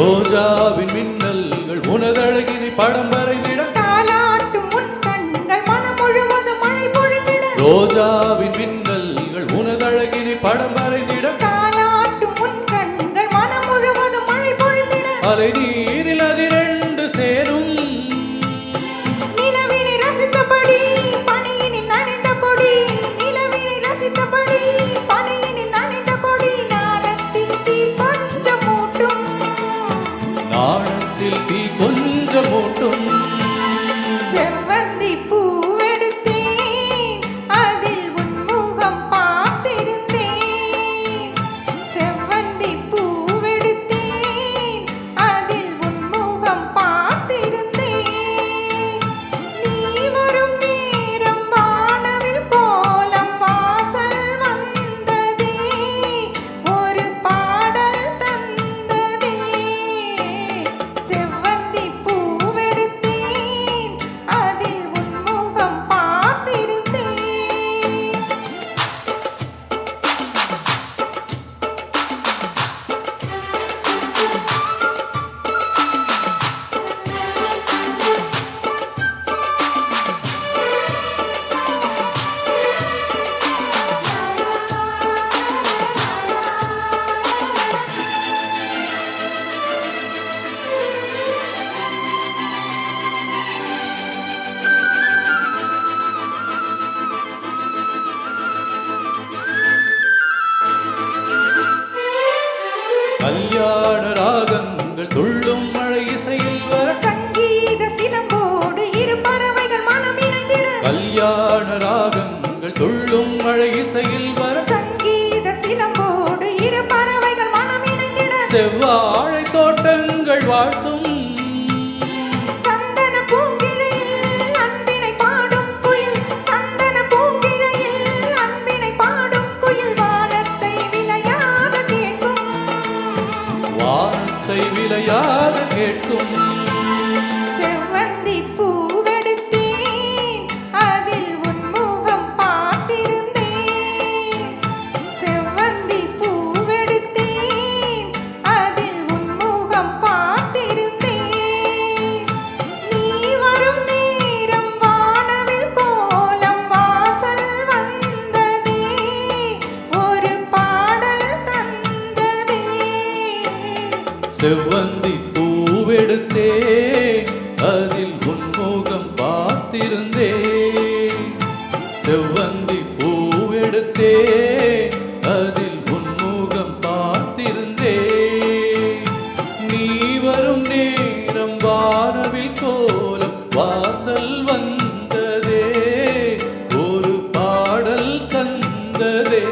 ரோஜாவின் மின்னல்கள் உனதழகினை படம் வரைந்திட தாலாட்டும் உன் கண்கள் மனம் முழுவதும் மழை பொழிந்திட ரோஜாவின் மின்னல்கள் உனதழகினை படம் வரைந்திட தாலாட்டும் உன் கண்கள் மனம் முழுவதும் மழை பொழிந்திட அலை நீரில் அதிரண்டு சேரும் நிலவினை ரசித்தபடி பனியினில் நனைந்த கொடி நிலவினை ரசித்தபடி பனியினில் நனைந்த கொடி நாணத்தில் தீ கொஞ்சம் மூட்டும் நாணத்தில் தீ கொஞ்சம் மூட்டும் செவ்வந்தி பூவெடுத்தேன் அதில் உன் முகம் பார்த்திருந்தேன் செவ்வந்தி பூவெடுத்தேன் அதில் உன் முகம் பார்த்திருந்தேன் நீ வரும் நேரம் வானவில் கோலம் வாசல் வந்ததே ஒரு பாடல் தந்ததே செவ்வந்தி பூவெடுத்தேன் அதில் உன் முகம் பார்த்திருந்தேன் கல்யாண ராகங்கள் துள்ளும் மழை இசையில் வர சங்கீத சிலம்போடு இரு பறவைகள் மனம் இணைந்திட கல்யாண ராகங்கள் துள்ளும் மழை இசையில் வர சங்கீத சிலம்போடு இரு பறவைகள் மனம் இணைந்திட செவ்வாழை தோட்டங்கள் வாழ்த்தும் சந்தன பூங்கிழையில் அன்பினை பாடும் குயில் சந்தன பூங்கிழையில் அன்பினை பாடும் குயில் வானத்தை விலையாக கேட்கும் வானத்தை விலையாக கேட்கும் செவ்வந்தி பூவெடுத்தேன் அதில் உன் முகம் பார்த்திருந்தேன் செவ்வந்தி பூவெடுத்தேன் அதில் உன் முகம் பார்த்திருந்தேன் நீ வரும் நேரம் வானவில் கோலம் வாசல் வந்ததே ஒரு பாடல் தந்ததே செவ்வந்தி பூவெடுத்தேன் அதில் உன்முகம் பார்த்திருந்தேன் செவ்வந்தி பூவெடுத்தேன் அதில் உன்முகம் பார்த்திருந்தேன் நீ வரும் நேரம் வானவில் கோலம் வாசல் வந்ததே ஒரு பாடல் தந்ததே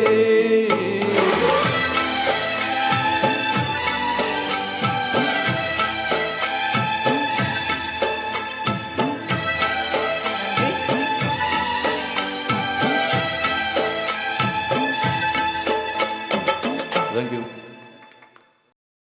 Thank you.